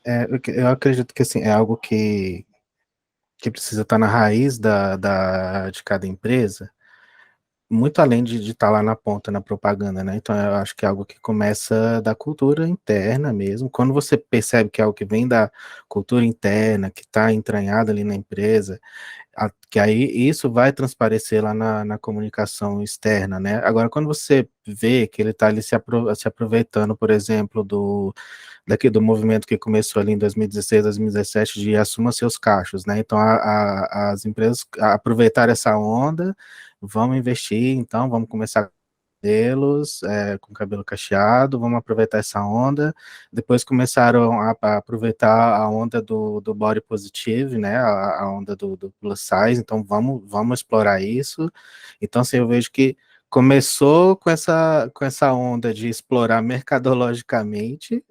eu acredito que assim, é algo que precisa estar na raiz de cada empresa, muito além de estar lá na ponta, na propaganda, né? Então, eu acho que é algo que começa da cultura interna mesmo. Quando você percebe que é algo que vem da cultura interna, que está entranhado ali na empresa, que aí isso vai transparecer lá na comunicação externa, né? Agora, quando você vê que ele está ali se aproveitando, por exemplo, do movimento que começou ali em 2016, 2017, de assuma seus cachos, né? Então, as empresas aproveitaram essa onda, vamos investir, então, vamos começar modelos com cabelo cacheado, vamos aproveitar essa onda. Depois começaram a aproveitar a onda do body positive, né? A onda do plus size, então vamos explorar isso. Então, assim, eu vejo que começou com essa onda de explorar mercadologicamente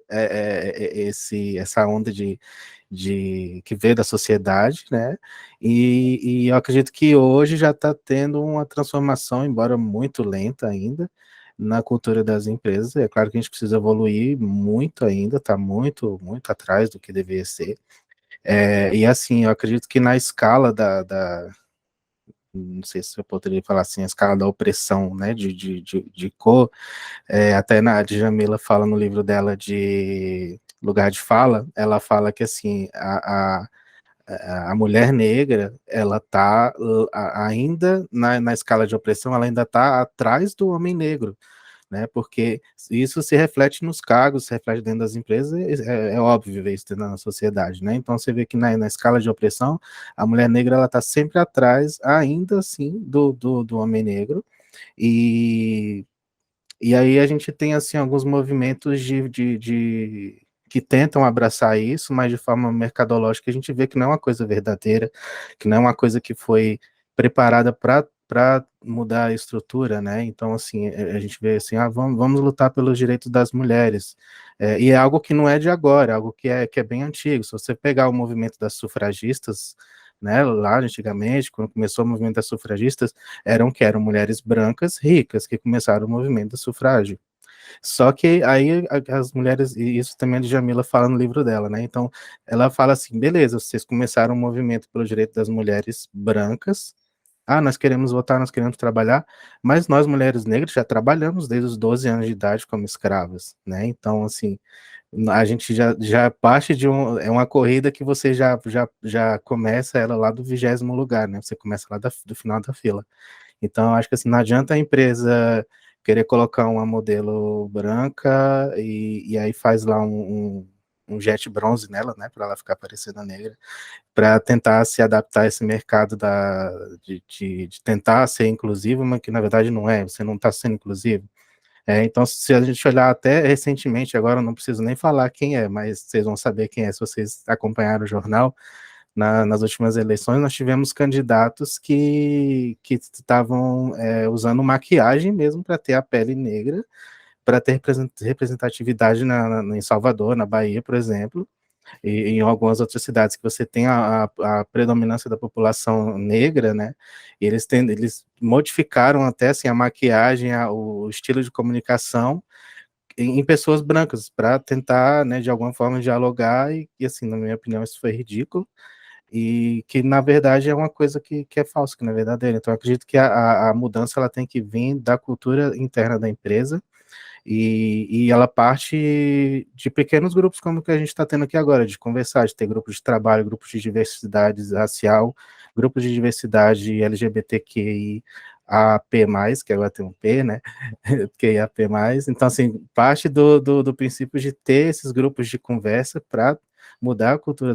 essa onda que veio da sociedade, né? E eu acredito que hoje já está tendo uma transformação, embora muito lenta ainda, na cultura das empresas. É claro que a gente precisa evoluir muito ainda, está muito, muito atrás do que deveria ser. E assim, eu acredito que na escala não sei se eu poderia falar assim, a escala da opressão, né, de cor, até a Djamila fala no livro dela de Lugar de Fala, ela fala que assim, a mulher negra, ela está ainda na escala de opressão, ela ainda está atrás do homem negro, né? Porque isso se reflete nos cargos, se reflete dentro das empresas, é óbvio ver isso na sociedade, né? Então você vê que na escala de opressão, a mulher negra ela está sempre atrás, ainda assim, do homem negro, e e aí a gente tem assim alguns movimentos que tentam abraçar isso, mas de forma mercadológica a gente vê que não é uma coisa verdadeira, que não é uma coisa que foi preparada para mudar a estrutura, né? Então, assim, a gente vê assim, vamos lutar pelos direitos das mulheres. E é algo que não é de agora, é algo que é bem antigo. Se você pegar o movimento das sufragistas, né, lá antigamente, quando começou o movimento das sufragistas, eram mulheres brancas ricas que começaram o movimento do sufrágio. Só que aí as mulheres, e isso também a Djamila fala no livro dela, né? Então, ela fala assim: beleza, vocês começaram um movimento pelo direito das mulheres brancas. Ah, nós queremos votar, nós queremos trabalhar, mas nós, mulheres negras, já trabalhamos desde os 12 anos de idade como escravas, né? Então, assim, a gente já parte é uma corrida que você já começa ela lá do 20º lugar, né? Você começa lá do final da fila. Então, acho que assim, não adianta a empresa querer colocar uma modelo branca e aí faz lá um jet bronze nela, né, para ela ficar parecendo negra, para tentar se adaptar a esse mercado de tentar ser inclusivo, mas que na verdade não é, você não está sendo inclusivo. Então, se a gente olhar até recentemente, agora eu não preciso nem falar quem é, mas vocês vão saber quem é se vocês acompanharam o jornal. Nas últimas eleições, nós tivemos candidatos que estavam usando maquiagem mesmo para ter a pele negra, para ter representatividade em Salvador, na Bahia, por exemplo, e em algumas outras cidades que você tem a predominância da população negra, né? E eles modificaram até assim, a maquiagem, o estilo de comunicação em pessoas brancas, para tentar, né, de alguma forma, dialogar, e assim, na minha opinião, isso foi ridículo e que na verdade é uma coisa que é falsa, que não é verdadeira. Então, eu acredito que a mudança ela tem que vir da cultura interna da empresa e ela parte de pequenos grupos, como o que a gente está tendo aqui agora, de conversar, de ter grupos de trabalho, grupos de diversidade racial, grupos de diversidade LGBTQI. A P+, que agora tem um P, né? Que é a P+. Então, assim, parte do princípio de ter esses grupos de conversa para mudar a cultura da